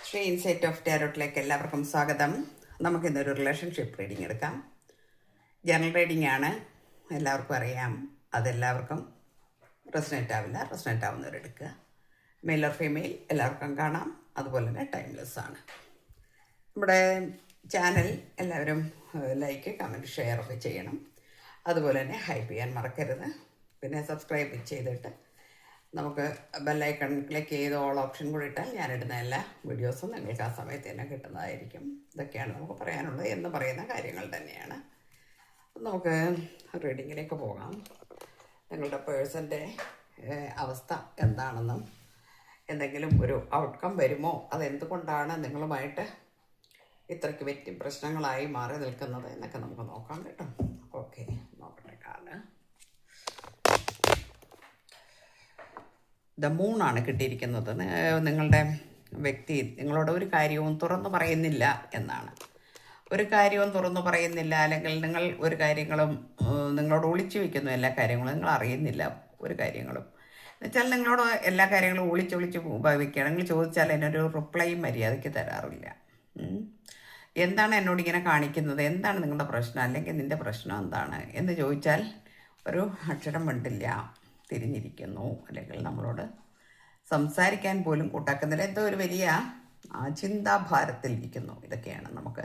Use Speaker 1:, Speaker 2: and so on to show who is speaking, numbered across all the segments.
Speaker 1: Shri insight of ടാരോട്ടിലേക്ക് എല്ലാവർക്കും സ്വാഗതം. നമുക്കിന്നൊരു റിലേഷൻഷിപ്പ് റീഡിംഗ് എടുക്കാം. ജനറൽ റീഡിംഗ് ആണ്, എല്ലാവർക്കും അറിയാം. അതെല്ലാവർക്കും റെസണേറ്റ് ആവില്ല. റെസണേറ്റ് ആവുന്നവരെടുക്കുക. മെയിൽ ഓർ ഫീമെയിൽ എല്ലാവർക്കും കാണാം. അതുപോലെ തന്നെ ടൈംലെസ് ആണ്. നമ്മുടെ ചാനൽ എല്ലാവരും ലൈക്ക്, കമൻറ്റ്, ഷെയർ ഒക്കെ ചെയ്യണം. അതുപോലെ തന്നെ ഹൈപ്പ് ചെയ്യാൻ മറക്കരുത്. പിന്നെ സബ്സ്ക്രൈബ് ചെയ്തിട്ട് നമുക്ക് ബെല്ലൈക്കൺ ക്ലിക്ക് ചെയ്ത് ഓൾ ഓപ്ഷൻ കൂടി ഇട്ടാൽ ഞാനിടുന്ന എല്ലാ വീഡിയോസും നിങ്ങൾക്ക് ആ സമയത്ത് തന്നെ കിട്ടുന്നതായിരിക്കും. ഇതൊക്കെയാണ് നമുക്ക് പറയാനുള്ളത്. എന്ന് പറയുന്ന കാര്യങ്ങൾ തന്നെയാണ്. നമുക്ക് റീഡിങ്ങിലേക്ക് പോകാം. നിങ്ങളുടെ പേഴ്സൻ്റെ അവസ്ഥ എന്താണെന്നും എന്തെങ്കിലും ഒരു ഔട്ട്കം വരുമോ, അതെന്തുകൊണ്ടാണ് നിങ്ങളുമായിട്ട് ഇത്രയ്ക്ക് പ്രശ്നങ്ങളായി മാറി നിൽക്കുന്നത് എന്നൊക്കെ നമുക്ക് നോക്കാം കേട്ടോ. ഓക്കെ, നോക്കട്ടെ. ദ മൂണാണ് കിട്ടിയിരിക്കുന്നത്. നിങ്ങളുടെ വ്യക്തി നിങ്ങളോട് ഒരു കാര്യവും തുറന്നു പറയുന്നില്ല എന്നാണ്. ഒരു കാര്യവും തുറന്നു പറയുന്നില്ല, അല്ലെങ്കിൽ നിങ്ങൾ ഒരു കാര്യങ്ങളും നിങ്ങളോട് ഒളിച്ചു വയ്ക്കുന്നു. എല്ലാ കാര്യങ്ങളും നിങ്ങൾ അറിയുന്നില്ല. ഒരു കാര്യങ്ങളും എന്നുവെച്ചാൽ നിങ്ങളോട് എല്ലാ കാര്യങ്ങളും ഒളിച്ചൊളിച്ച് വയ്ക്കുകയാണെങ്കിൽ ചോദിച്ചാൽ എന്നൊരു റിപ്ലൈയും മര്യാദയ്ക്ക് തരാറില്ല. എന്താണ് എന്നോട് ഇങ്ങനെ കാണിക്കുന്നത്, എന്താണ് നിങ്ങളുടെ പ്രശ്നം, അല്ലെങ്കിൽ നിൻ്റെ പ്രശ്നം എന്താണ് എന്ന് ചോദിച്ചാൽ ഒരു അക്ഷരം മിണ്ടില്ല, തിരിഞ്ഞിരിക്കുന്നു, അല്ലെങ്കിൽ നമ്മളോട് സംസാരിക്കാൻ പോലും കൂട്ടാക്കുന്നില്ല. എന്തോ ഒരു വലിയ ചിന്താഭാരത്തിലിരിക്കുന്നു. ഇതൊക്കെയാണ് നമുക്ക്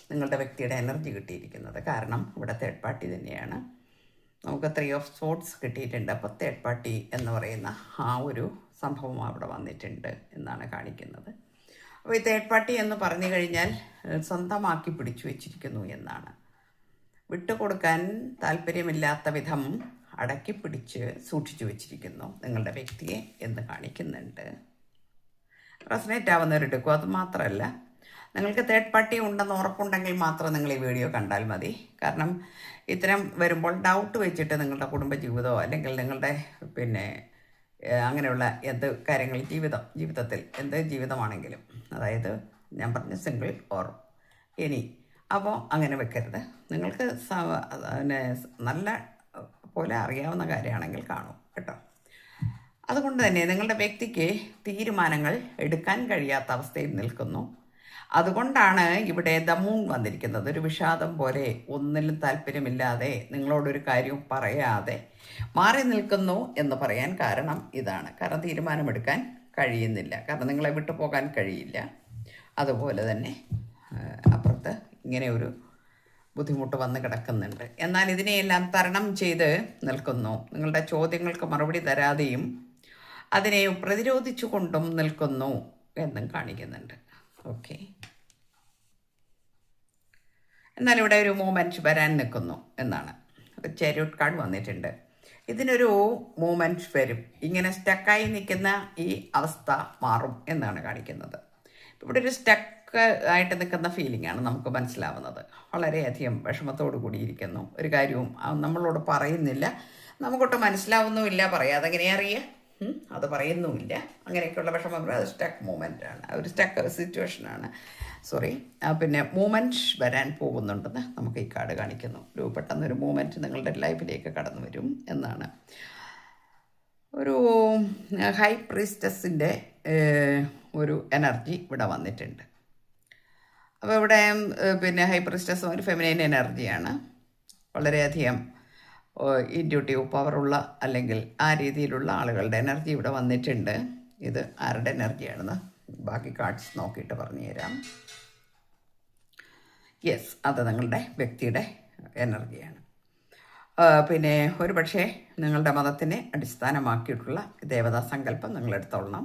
Speaker 1: നിങ്ങളുടെ വ്യക്തിയുടെ എനർജി കിട്ടിയിരിക്കുന്നത്. കാരണം ഇവിടെ തേർഡ് പാർട്ടി തന്നെയാണ്. നമുക്ക് 3 ഓഫ് സോർഡ്സ് കിട്ടിയിട്ടുണ്ട്. അപ്പോൾ തേർഡ് പാർട്ടി എന്ന് പറയുന്ന ആ ഒരു സംഭവം അവിടെ വന്നിട്ടുണ്ട് എന്നാണ് കാണിക്കുന്നത്. അപ്പോൾ ഈ തേർഡ് പാർട്ടി എന്ന് പറഞ്ഞു കഴിഞ്ഞാൽ സ്വന്തമാക്കി പിടിച്ചു വച്ചിരിക്കുന്നു എന്നാണ്. വിട്ടുകൊടുക്കാൻ താല്പര്യമില്ലാത്ത വിധം അടക്കി പിടിച്ച് സൂക്ഷിച്ചു വെച്ചിരിക്കുന്നു നിങ്ങളുടെ വ്യക്തിയെ എന്ന് കാണിക്കുന്നുണ്ട്. റെസണേറ്റ് ആവുന്നവരെടുക്കും. അത് മാത്രമല്ല, നിങ്ങൾക്ക് തേർഡ് പാർട്ടി ഉണ്ടെന്ന് ഉറപ്പുണ്ടെങ്കിൽ മാത്രം നിങ്ങൾ ഈ വീഡിയോ കണ്ടാൽ മതി. കാരണം ഇത്തരം വരുമ്പോൾ ഡൗട്ട് വെച്ചിട്ട് നിങ്ങളുടെ കുടുംബജീവിതമോ അല്ലെങ്കിൽ നിങ്ങളുടെ അങ്ങനെയുള്ള എന്ത് കാര്യങ്ങൾ ജീവിതത്തിൽ എന്ത് ജീവിതമാണെങ്കിലും, അതായത് ഞാൻ പറഞ്ഞ സിംഗിൾ ഓർ എനി, അപ്പോൾ അങ്ങനെ വെക്കരുത്. നിങ്ങൾക്ക് നല്ല പോലെ അറിയാവുന്ന കാര്യമാണെങ്കിൽ കാണും കേട്ടോ. അതുകൊണ്ട് തന്നെ നിങ്ങളുടെ വ്യക്തിക്ക് തീരുമാനങ്ങൾ എടുക്കാൻ കഴിയാത്ത അവസ്ഥയിൽ നിൽക്കുന്നു. അതുകൊണ്ടാണ് ഇവിടെ ദ മൂൺ വന്നിരിക്കുന്നത്. ഒരു വിഷാദം പോലെ, ഒന്നിലും താല്പര്യമില്ലാതെ, നിങ്ങളോടൊരു കാര്യവും പറയാതെ മാറി നിൽക്കുന്നു എന്ന് പറയാൻ കാരണം ഇതാണ്. കാരണം തീരുമാനമെടുക്കാൻ കഴിയുന്നില്ല. കാരണം നിങ്ങളെ വിട്ടു പോകാൻ കഴിയില്ല. അതുപോലെ തന്നെ അപ്പുറത്ത് ഇങ്ങനെ ഒരു ബുദ്ധിമുട്ട് വന്ന് കിടക്കുന്നുണ്ട്. എന്നാൽ ഇതിനെയെല്ലാം തരണം ചെയ്ത് നിൽക്കുന്നു. നിങ്ങളുടെ ചോദ്യങ്ങൾക്ക് മറുപടി തരാതെയും അതിനെ പ്രതിരോധിച്ചു കൊണ്ടും നിൽക്കുന്നു എന്നും കാണിക്കുന്നുണ്ട്. ഓക്കെ, എന്നാൽ ഇവിടെ ഒരു മൂമെൻറ്റ് വരാൻ നിൽക്കുന്നു എന്നാണ്. ഒരു ചാരിയറ്റ് കാർഡ് വന്നിട്ടുണ്ട്. ഇതിനൊരു മൂമെൻറ്റ് വരും. ഇങ്ങനെ സ്റ്റക്കായി നിൽക്കുന്ന ഈ അവസ്ഥ മാറും എന്നാണ് കാണിക്കുന്നത്. ഇവിടെ ഒരു സ്റ്റക്ക് ആയിട്ട് നിൽക്കുന്ന ഫീലിംഗ് ആണ് നമുക്ക് മനസ്സിലാവുന്നത്. വളരെയധികം വിഷമത്തോടു കൂടിയിരിക്കുന്നു. ഒരു കാര്യവും നമ്മളോട് പറയുന്നില്ല, നമുക്കൊട്ട് മനസ്സിലാവുന്നുമില്ല. പറയാതെ എങ്ങനെയാ അറിയുക? അത് പറയുന്നുമില്ല. അങ്ങനെയൊക്കെയുള്ള വിഷമം അത് സ്റ്റക്ക് മൂമെൻ്റ് ആണ്, ഒരു സ്റ്റക്ക് സിറ്റുവേഷനാണ്. പിന്നെ മൂമെൻറ്റ് വരാൻ പോകുന്നുണ്ടെന്ന് നമുക്ക് ഈ കാർഡ് കാണിക്കുന്നു. ഒരു പെട്ടെന്നൊരു മൂമെൻറ്റ് നിങ്ങളുടെ ലൈഫിലേക്ക് കടന്നു വരും എന്നാണ്. ഒരു ഹൈ പ്രീസ്റ്റസിൻ്റെ ഒരു എനർജി ഇവിടെ വന്നിട്ടുണ്ട്. അപ്പോൾ ഇവിടെ ഹൈ പ്രീസ്റ്റസ് ഒരു ഫെമിനൈൻ എനർജിയാണ്. വളരെയധികം ഇൻറ്റ്യൂട്ടീവ് പവറുള്ള അല്ലെങ്കിൽ ആ രീതിയിലുള്ള ആളുകളുടെ എനർജി ഇവിടെ വന്നിട്ടുണ്ട്. ഇത് ആരുടെ എനർജിയാണെന്ന് ബാക്കി കാർഡ്സ് നോക്കിയിട്ട് പറഞ്ഞു തരാം. യെസ്, അത് നിങ്ങളുടെ വ്യക്തിയുടെ എനർജിയാണ്. പിന്നെ ഒരു പക്ഷേ നിങ്ങളുടെ മതത്തിനെ അടിസ്ഥാനമാക്കിയിട്ടുള്ള ദേവതാ സങ്കല്പം നിങ്ങളെടുത്തോളണം.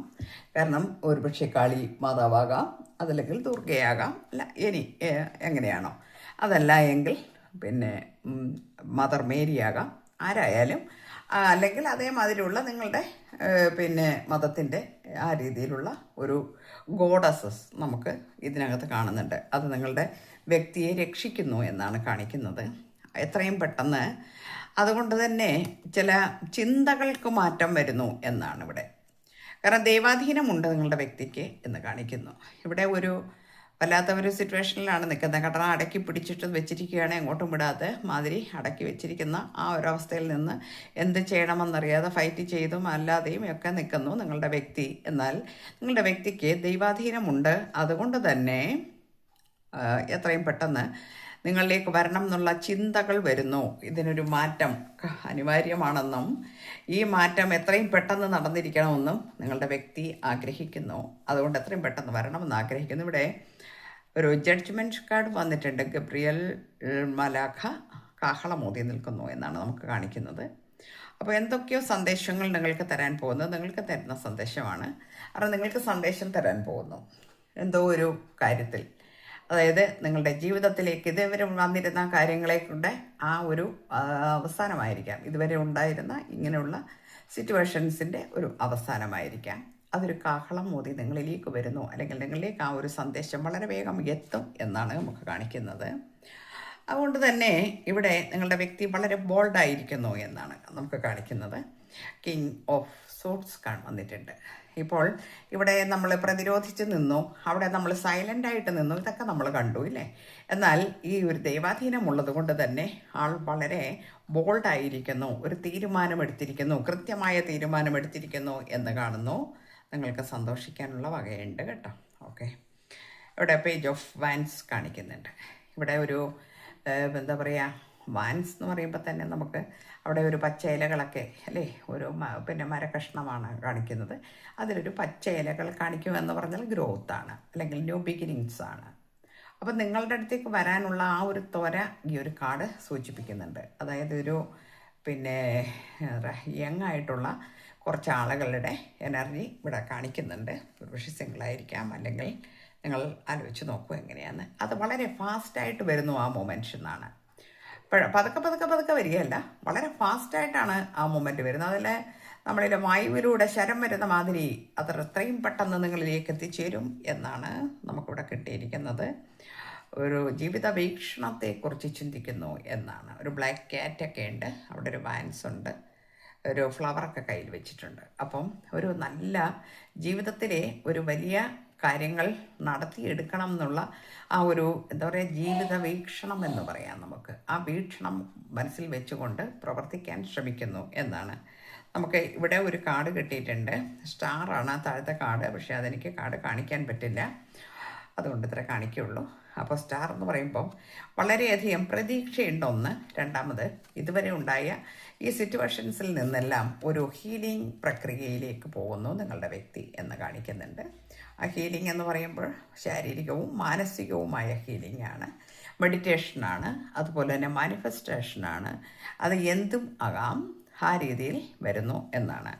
Speaker 1: കാരണം ഒരു പക്ഷേ കാളി മാതാവാകാം, അതല്ലെങ്കിൽ ദുർഗയാകാം, അല്ല ഇനി എങ്ങനെയാണോ, അതല്ല എങ്കിൽ മദർ മേരിയാകാം, ആരായാലും. അല്ലെങ്കിൽ അതേമാതിരിയുള്ള നിങ്ങളുടെ മതത്തിൻ്റെ ആ രീതിയിലുള്ള ഒരു ഗോഡസസ് നമുക്ക് ഇതിനകത്ത് കാണുന്നുണ്ട്. അത് നിങ്ങളുടെ വ്യക്തിയെ രക്ഷിക്കുന്നു എന്നാണ് കാണിക്കുന്നത് എത്രയും പെട്ടെന്ന്. അതുകൊണ്ട് തന്നെ ചില ചിന്തകൾക്ക് മാറ്റം വരുന്നു എന്നാണ് ഇവിടെ. കാരണം ദൈവാധീനമുണ്ട് നിങ്ങളുടെ വ്യക്തിക്ക് എന്ന് കാണിക്കുന്നു. ഇവിടെ ഒരു വല്ലാത്ത ഒരു സിറ്റുവേഷനിലാണ് നിൽക്കുന്നത്. കാരണം അടക്കി പിടിച്ചിട്ട് വെച്ചിരിക്കുകയാണ്, എങ്ങോട്ടും വിടാതെ മാതിരി അടക്കി വെച്ചിരിക്കുന്ന ആ ഒരവസ്ഥയിൽ നിന്ന് എന്ത് ചെയ്യണമെന്നറിയാതെ ഫൈറ്റ് ചെയ്തും അല്ലാതെയും ഒക്കെ നിൽക്കുന്നു നിങ്ങളുടെ വ്യക്തി. എന്നാൽ നിങ്ങളുടെ വ്യക്തിക്ക് ദൈവാധീനമുണ്ട്. അതുകൊണ്ട് തന്നെ എത്രയും പെട്ടെന്ന് നിങ്ങളിലേക്ക് വരണം എന്നുള്ള ചിന്തകൾ വരുന്നു. ഇതിനൊരു മാറ്റം അനിവാര്യമാണെന്നും ഈ മാറ്റം എത്രയും പെട്ടെന്ന് നടന്നിരിക്കണമെന്നും നിങ്ങളുടെ വ്യക്തി ആഗ്രഹിക്കുന്നു. അതുകൊണ്ട് എത്രയും പെട്ടെന്ന് വരണമെന്ന് ആഗ്രഹിക്കുന്നു. ഇവിടെ ഒരു ജഡ്ജ്മെൻറ്റ് കാർഡ് വന്നിട്ടുണ്ട്. ഗബ്രിയൽ മലാഖ കാഹളമോതി നിൽക്കുന്നു എന്നാണ് നമുക്ക് കാണിക്കുന്നത്. അപ്പോൾ എന്തൊക്കെയോ സന്ദേശങ്ങൾ നിങ്ങൾക്ക് തരാൻ പോകുന്നത് നിങ്ങൾക്ക് തരുന്ന സന്ദേശമാണ്. കാരണം നിങ്ങൾക്ക് സന്ദേശം തരാൻ പോകുന്നു എന്തോ ഒരു കാര്യത്തിൽ. അതായത് നിങ്ങളുടെ ജീവിതത്തിലേക്ക് ഇതുവരെ വന്നിരുന്ന കാര്യങ്ങളെ കൊണ്ട് ആ ഒരു അവസാനമായിരിക്കാം. ഇതുവരെ ഉണ്ടായിരുന്ന ഇങ്ങനെയുള്ള സിറ്റുവേഷൻസിൻ്റെ ഒരു അവസാനമായിരിക്കാം. അതൊരു കാഹളം മോദി നിങ്ങളിലേക്ക് വരുന്നു, അല്ലെങ്കിൽ നിങ്ങളിലേക്ക് ആ ഒരു സന്ദേശം വളരെ വേഗം എത്തും എന്നാണ് നമുക്ക് കാണിക്കുന്നത്. അതുകൊണ്ട് തന്നെ ഇവിടെ നിങ്ങളുടെ വ്യക്തി വളരെ ബോൾഡായിരിക്കുന്നു എന്നാണ് നമുക്ക് കാണിക്കുന്നത്. കിങ് ഓഫ് സോർട്സ് വന്നിട്ടുണ്ട്. ഇപ്പോൾ ഇവിടെ നമ്മൾ പ്രതിരോധിച്ച് നിന്നു, അവിടെ നമ്മൾ സൈലൻ്റായിട്ട് നിന്നു, ഇതൊക്കെ നമ്മൾ കണ്ടു ഇല്ലേ. എന്നാൽ ഈ ഒരു ദൈവാധീനമുള്ളത് കൊണ്ട് തന്നെ ആൾ വളരെ ബോൾഡായിരിക്കുന്നു, ഒരു തീരുമാനമെടുത്തിരിക്കുന്നു, കൃത്യമായ തീരുമാനമെടുത്തിരിക്കുന്നു എന്ന് കാണുന്നു. നിങ്ങൾക്ക് സന്തോഷിക്കാനുള്ള വകയുണ്ട് കേട്ടോ. ഓക്കെ, ഇവിടെ പേജ് ഓഫ് വാൻസ് കാണിക്കുന്നുണ്ട്. ഇവിടെ ഒരു എന്താ പറയുക, വാൻസ് എന്ന് പറയുമ്പോൾ തന്നെ നമുക്ക് അവിടെ ഒരു പച്ച ഇലകളൊക്കെ അല്ലേ, ഒരു പിന്നെ മരകഷ്ണമാണ് കാണിക്കുന്നത്. അതിലൊരു പച്ച ഇലകൾ കാണിക്കുമെന്ന് പറഞ്ഞാൽ ഗ്രോത്താണ്, അല്ലെങ്കിൽ ന്യൂ ബിഗിനിങ്സ് ആണ്. അപ്പം നിങ്ങളുടെ അടുത്തേക്ക് വരാനുള്ള ആ ഒരു ത്വര ഈ ഒരു കാർഡ് സൂചിപ്പിക്കുന്നുണ്ട്. അതായത് ഒരു പിന്നെ യങ് ആയിട്ടുള്ള കുറച്ച് ആളുകളുടെ എനർജി ഇവിടെ കാണിക്കുന്നുണ്ട്. പക്ഷേ സിംഗിളായിരിക്കാം, അല്ലെങ്കിൽ നിങ്ങൾ ആലോചിച്ച് നോക്കൂ എങ്ങനെയാണെന്ന്. അത് വളരെ ഫാസ്റ്റായിട്ട് വരുന്നു ആ മൊമെൻറ്റ്സ് എന്നാണ്. പതുക്കെ വരികയല്ല, വളരെ ഫാസ്റ്റായിട്ടാണ് ആ മൊമെൻറ്റ് വരുന്നത്. അതിൽ നമ്മളിലെ വായുവിലൂടെ ശരം വരുന്ന മാതിരി അത് എത്രയും പെട്ടെന്ന് നിങ്ങളിലേക്ക് എത്തിച്ചേരും എന്നാണ് നമുക്കിവിടെ കിട്ടിയിരിക്കുന്നത്. ഒരു ജീവിത വീക്ഷണത്തെക്കുറിച്ച് ചിന്തിക്കുന്നു എന്നാണ്. ഒരു ബ്ലാക്ക് ക്യാറ്റൊക്കെ ഉണ്ട്, അവിടെ ഒരു വാൻസ് ഉണ്ട്, ഒരു ഫ്ലവറൊക്കെ കയ്യിൽ വെച്ചിട്ടുണ്ട്. അപ്പം ഒരു നല്ല ജീവിതത്തിലെ ഒരു വലിയ കാര്യങ്ങൾ നടത്തിയെടുക്കണം എന്നുള്ള ആ ഒരു എന്താ പറയുക ജീവിത വീക്ഷണം എന്ന് പറയാം നമുക്ക്. ആ വീക്ഷണം മനസ്സിൽ വെച്ചുകൊണ്ട് പ്രവർത്തിക്കാൻ ശ്രമിക്കുന്നു എന്നാണ്. നമുക്ക് ഇവിടെ ഒരു കാർഡ് കിട്ടിയിട്ടുണ്ട്. സ്റ്റാറാണ് താഴത്തെ കാർഡ്, പക്ഷേ അതെനിക്ക് കാർഡ് കാണിക്കാൻ പറ്റില്ല, അതുകൊണ്ട് ഇത്ര കാണിക്കുകയുള്ളൂ. അപ്പോൾ സ്റ്റാർ എന്ന് പറയുമ്പം വളരെയധികം പ്രതീക്ഷയുണ്ടൊന്ന്. രണ്ടാമത് ഇതുവരെ ഉണ്ടായ ഈ സിറ്റുവേഷൻസിൽ നിന്നെല്ലാം ഒരു ഹീലിംഗ് പ്രക്രിയയിലേക്ക് പോകുന്നു നിങ്ങളുടെ വ്യക്തി എന്ന് കാണിക്കുന്നുണ്ട്. ആ ഹീലിംഗ് എന്ന് പറയുമ്പോൾ ശാരീരികവും മാനസികവുമായ ഹീലിംഗ് ആണ്, മെഡിറ്റേഷനാണ്, അതുപോലെ തന്നെ മാനിഫെസ്റ്റേഷനാണ്. അത് എന്തും ആകാം, ആ രീതിയിൽ വരുന്നു എന്നാണ്.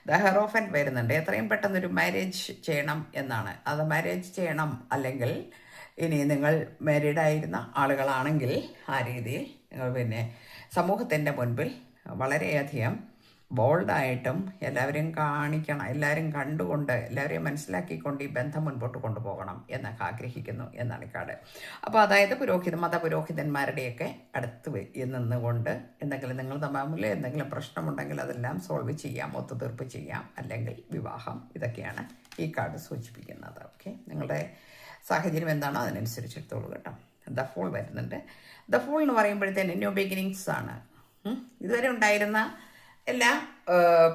Speaker 1: ദ ഹെറോഫൻ വരുന്നുണ്ട്. എത്രയും പെട്ടെന്നൊരു മാരേജ് ചെയ്യണം എന്നാണ്. അത് മാരേജ് ചെയ്യണം, അല്ലെങ്കിൽ ഇനി നിങ്ങൾ മാരീഡായിരുന്ന ആളുകളാണെങ്കിൽ ആ രീതിയിൽ നിങ്ങൾ പിന്നെ സമൂഹത്തിൻ്റെ മുൻപിൽ വളരെയധികം ബോൾഡായിട്ടും എല്ലാവരെയും കാണിക്കണം, എല്ലാവരും കണ്ടുകൊണ്ട് എല്ലാവരെയും മനസ്സിലാക്കിക്കൊണ്ട് ഈ ബന്ധം മുൻപോട്ട് കൊണ്ടുപോകണം എന്നൊക്കെ ആഗ്രഹിക്കുന്നു എന്നാണ് കാർഡ്. അപ്പോൾ അതായത് മതപുരോഹിതന്മാരുടെയൊക്കെ അടുത്ത് നിന്നുകൊണ്ട് എന്തെങ്കിലും നിങ്ങൾ തമ്മിൽ എന്തെങ്കിലും പ്രശ്നമുണ്ടെങ്കിൽ അതെല്ലാം സോൾവ് ചെയ്യാം, ഒത്തുതീർപ്പ് ചെയ്യാം, അല്ലെങ്കിൽ വിവാഹം. ഇതൊക്കെയാണ് ഈ കാർഡ് സൂചിപ്പിക്കുന്നത്. ഓക്കെ, നിങ്ങളുടെ സാഹചര്യം എന്താണോ അതിനനുസരിച്ച് എടുത്തോളൂ കേട്ടോ. ദ ഫൂൾ വരുന്നുണ്ട്. ദ ഫൂൾ എന്ന് പറയുമ്പോഴത്തേന് ന്യൂ ബിഗിനിങ്സ് ആണ്. ഇതുവരെ ഉണ്ടായിരുന്ന എല്ലാ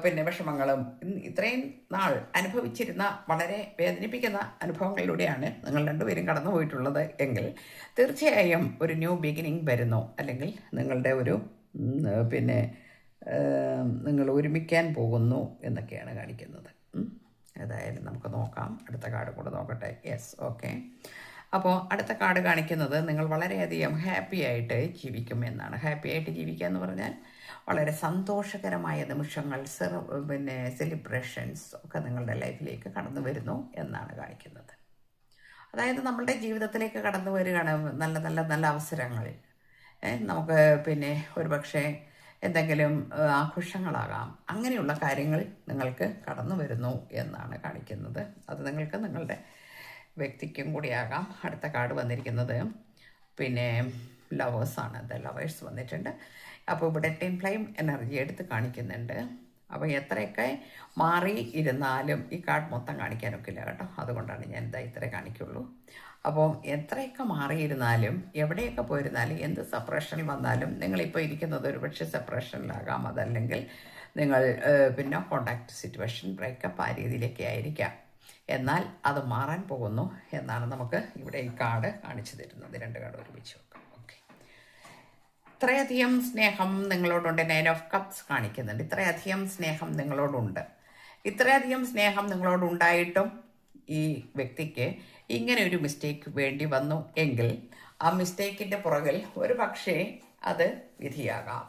Speaker 1: പിന്നെ വിഷമങ്ങളും ഇത്രയും നാൾ അനുഭവിച്ചിരുന്ന വളരെ വേദനിപ്പിക്കുന്ന അനുഭവങ്ങളിലൂടെയാണ് നിങ്ങൾ രണ്ടുപേരും കടന്നു പോയിട്ടുള്ളത് എങ്കിൽ തീർച്ചയായും ഒരു ന്യൂ ബിഗിനിങ് വരുന്നു, അല്ലെങ്കിൽ നിങ്ങളുടെ ഒരു പിന്നെ നിങ്ങൾ ഒരുമിക്കാൻ പോകുന്നു എന്നൊക്കെയാണ് കാണിക്കുന്നത്. ഏതായാലും നമുക്ക് നോക്കാം, അടുത്ത കാർഡ് കൂടെ നോക്കട്ടെ. Yes, okay. അപ്പോൾ അടുത്ത കാർഡ് കാണിക്കുന്നത് നിങ്ങൾ വളരെയധികം ഹാപ്പി ആയിട്ട് ജീവിക്കും എന്നാണ്. ഹാപ്പി ആയിട്ട് ജീവിക്കുക എന്ന് പറഞ്ഞാൽ വളരെ സന്തോഷകരമായ നിമിഷങ്ങൾ, പിന്നെ സെലിബ്രേഷൻസ് ഒക്കെ നിങ്ങളുടെ ലൈഫിലേക്ക് കടന്നു വരുന്നു എന്നാണ് കാണിക്കുന്നത്. അതായത് നമ്മളുടെ ജീവിതത്തിലേക്ക് കടന്നു വരികയാണ് നല്ല നല്ല നല്ല അവസരങ്ങൾ. നമുക്ക് പിന്നെ ഒരുപക്ഷെ എന്തെങ്കിലും ആഘോഷങ്ങളാകാം, അങ്ങനെയുള്ള കാര്യങ്ങൾ നിങ്ങൾക്ക് കടന്നു വരുന്നു എന്നാണ് കാണിക്കുന്നത്. അത് നിങ്ങൾക്ക് നിങ്ങളുടെ വ്യക്തിക്കും കൂടിയാകാം. അടുത്ത കാർഡ് വന്നിരിക്കുന്നത് പിന്നെ ലവേഴ്സാണ്. ദ ലവേഴ്സ് വന്നിട്ടുണ്ട്. അപ്പോൾ ഇവിടെ ടെൻ ഫ്ലെയിം എനർജി എടുത്ത് കാണിക്കുന്നുണ്ട്. അപ്പോൾ എത്രയൊക്കെ മാറി ഇരുന്നാലും ഈ കാർഡ് മൊത്തം കാണിക്കാനൊക്കില്ല കേട്ടോ, അതുകൊണ്ടാണ് ഞാൻ ഇതാ ഇത്രേ കാണിക്കുള്ളൂ. അപ്പോൾ എത്രയൊക്കെ മാറിയിരുന്നാലും എവിടെയൊക്കെ പോയിരുന്നാലും എന്ത് സെപ്പറേഷനിൽ വന്നാലും നിങ്ങളിപ്പോൾ ഇരിക്കുന്നത് ഒരു പക്ഷേ സെപ്പറേഷനിലാകാം, അതല്ലെങ്കിൽ നിങ്ങൾ പിന്നെ കോണ്ടാക്ട് സിറ്റുവേഷൻ ബ്രേക്കപ്പ് ആ രീതിയിലൊക്കെ ആയിരിക്കാം. എന്നാൽ അത് മാറാൻ പോകുന്നു എന്നാണ് നമുക്ക് ഇവിടെ ഈ കാർഡ് കാണിച്ചു തരുന്നത്. 2 കാർഡ് ഒരുമിച്ച് വെക്കാം. ഓക്കെ, ഇത്രയധികം സ്നേഹം നിങ്ങളോടുണ്ട്. 9 ഓഫ് കപ്സ് കാണിക്കുന്നുണ്ട്. ഇത്രയധികം സ്നേഹം നിങ്ങളോടുണ്ട്. ഇത്രയധികം സ്നേഹം നിങ്ങളോടുണ്ടായിട്ടും ഈ വ്യക്തിക്ക് ഇങ്ങനെ ഒരു മിസ്റ്റേക്ക് വേണ്ടി വന്നു എങ്കിൽ ആ മിസ്റ്റേക്കിൻ്റെ പുറകിൽ ഒരു പക്ഷേ അത് വിധിയാകാം.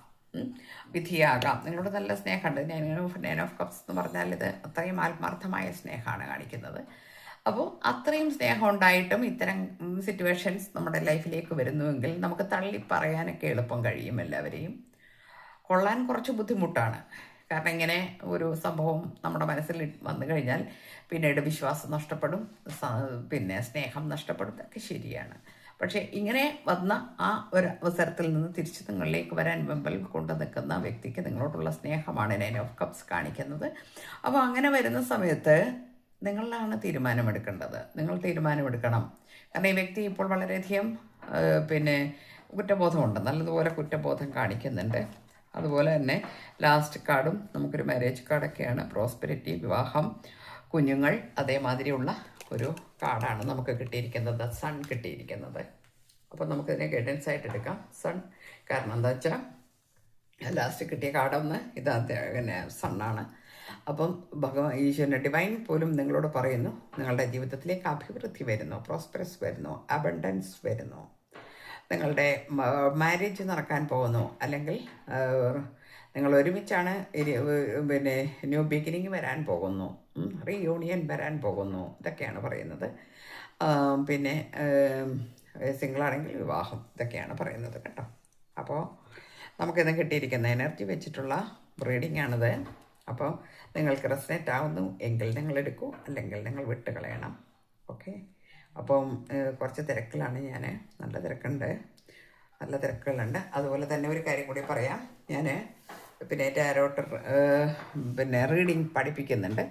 Speaker 1: നിങ്ങളോട് നല്ല സ്നേഹമുണ്ട്. 9 ഓഫ് കപ്സ് എന്ന് പറഞ്ഞാൽ ഇത് അത്രയും ആത്മാർത്ഥമായ സ്നേഹമാണ് കാണിക്കുന്നത്. അപ്പോൾ അത്രയും സ്നേഹം ഉണ്ടായിട്ടും ഇത്തരം സിറ്റുവേഷൻസ് നമ്മുടെ ലൈഫിലേക്ക് വരുന്നുവെങ്കിൽ നമുക്ക് തള്ളി പറയാനൊക്കെ എളുപ്പം കഴിയും. എല്ലാവരെയും കൊള്ളാൻ കുറച്ച് ബുദ്ധിമുട്ടാണ്. കാരണം ഇങ്ങനെ ഒരു സംഭവം നമ്മുടെ മനസ്സിൽ വന്നു കഴിഞ്ഞാൽ പിന്നീട് വിശ്വാസം നഷ്ടപ്പെടും, പിന്നെ സ്നേഹം നഷ്ടപ്പെടും. ഇതൊക്കെ ശരിയാണ്. പക്ഷേ ഇങ്ങനെ വന്ന ആ ഒരു അവസരത്തിൽ നിന്ന് തിരിച്ച് നിങ്ങളിലേക്ക് വരാൻ മുമ്പിൽ കൊണ്ടു നിൽക്കുന്ന വ്യക്തിക്ക് നിങ്ങളോടുള്ള സ്നേഹമാണ് 9 ഓഫ് കപ്സ് കാണിക്കുന്നത്. അപ്പോൾ അങ്ങനെ വരുന്ന സമയത്ത് നിങ്ങളാണ് തീരുമാനമെടുക്കേണ്ടത്. നിങ്ങൾ തീരുമാനമെടുക്കണം. കാരണം ഈ വ്യക്തി ഇപ്പോൾ വളരെയധികം പിന്നെ കുറ്റബോധമുണ്ട്, നല്ലതുപോലെ കുറ്റബോധം കാണിക്കുന്നുണ്ട്. അതുപോലെ തന്നെ ലാസ്റ്റ് കാർഡും നമുക്കൊരു മാരേജ് കാർഡൊക്കെയാണ്. പ്രോസ്പെരിറ്റി, വിവാഹം, കുഞ്ഞുങ്ങൾ, അതേമാതിരിയുള്ള ഒരു കാർഡാണ് നമുക്ക് കിട്ടിയിരിക്കുന്നത്. സൺ കിട്ടിയിരിക്കുന്നത്. അപ്പോൾ നമുക്കിതിനെ ഗൈഡൻസ് ആയിട്ട് എടുക്കാം സൺ. കാരണം എന്താ വെച്ചാൽ ലാസ്റ്റ് കിട്ടിയ കാർഡൊന്ന് ഇതാ പിന്നെ സണ്ണാണ്. അപ്പം ഈശ്വരൻ്റെ ഡിവൈൻ പോലും നിങ്ങളോട് പറയുന്നു, നിങ്ങളുടെ ജീവിതത്തിലേക്ക് അഭിവൃദ്ധി വരുന്നു, പ്രോസ്പെറസ് വരുന്നു, അബണ്ടൻസ് വരുന്നു, നിങ്ങളുടെ മാരേജ് നടക്കാൻ പോകുന്നു, അല്ലെങ്കിൽ നിങ്ങൾ ഒരുമിച്ചാണ് പിന്നെ ന്യൂ ബിഗിനിങ് വരാൻ പോകുന്നു, റീയൂണിയൻ വരാൻ പോകുന്നു, ഇതൊക്കെയാണ് പറയുന്നത്. പിന്നെ സിംഗിളാണെങ്കിൽ വിവാഹം, ഇതൊക്കെയാണ് പറയുന്നത് കേട്ടോ. അപ്പോൾ നമുക്കിന്ന് കിട്ടിയിരിക്കുന്ന എനർജി വെച്ചിട്ടുള്ള റീഡിംഗ് ആണിത്. അപ്പോൾ നിങ്ങൾക്ക് റെസനേറ്റ് ആവുന്നു എങ്കിൽ നിങ്ങൾ എടുക്കൂ, അല്ലെങ്കിൽ നിങ്ങൾ വിട്ട് കളയണം. ഓക്കെ, അപ്പം കുറച്ച് തിരക്കിലാണ് ഞാൻ. നല്ല തിരക്കുകളുണ്ട്. അതുപോലെ തന്നെ ഒരു കാര്യം കൂടി പറയാം. ഞാൻ പിന്നെ ടാരോട്ട് പിന്നെ റീഡിങ് പഠിപ്പിക്കുന്നുണ്ട്.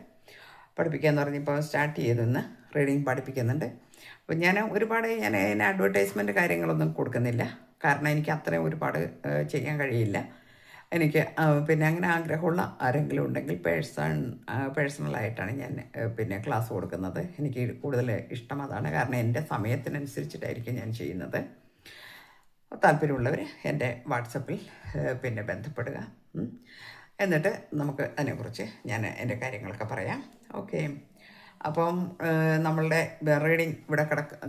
Speaker 1: പഠിപ്പിക്കാമെന്ന് പറഞ്ഞപ്പോൾ സ്റ്റാർട്ട് ചെയ്തെന്ന് റീഡിങ് പഠിപ്പിക്കുന്നുണ്ട്. അപ്പോൾ ഞാൻ അതിന് അഡ്വർടൈസ്മെൻറ്റ് കാര്യങ്ങളൊന്നും കൊടുക്കുന്നില്ല. കാരണം എനിക്ക് അത്രയും ഒരുപാട് ചെയ്യാൻ കഴിയില്ല. എനിക്ക് പിന്നെ അങ്ങനെ ആഗ്രഹമുള്ള ആരെങ്കിലും ഉണ്ടെങ്കിൽ പേഴ്സണലായിട്ടാണ് ഞാൻ പിന്നെ ക്ലാസ് കൊടുക്കുന്നത്. എനിക്ക് കൂടുതൽ ഇഷ്ടം അതാണ്. കാരണം എൻ്റെ സമയത്തിനനുസരിച്ചിട്ടായിരിക്കും ഞാൻ ചെയ്യുന്നത്. താല്പര്യമുള്ളവർ എൻ്റെ വാട്സപ്പിൽ പിന്നെ ബന്ധപ്പെടുക. എന്നിട്ട് നമുക്ക് അതിനെക്കുറിച്ച് ഞാൻ എൻ്റെ കാര്യങ്ങളൊക്കെ പറയാം. ഓക്കെ, അപ്പം നമ്മളുടെ റീഡിങ് ഇവിടെ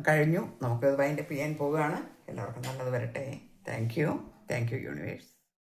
Speaker 1: കഴിഞ്ഞു. നമുക്ക് വൈൻഡപ്പ് ചെയ്യാൻ പോവുകയാണ്. എല്ലാവർക്കും നല്ലത് വരട്ടെ. Thank you universe.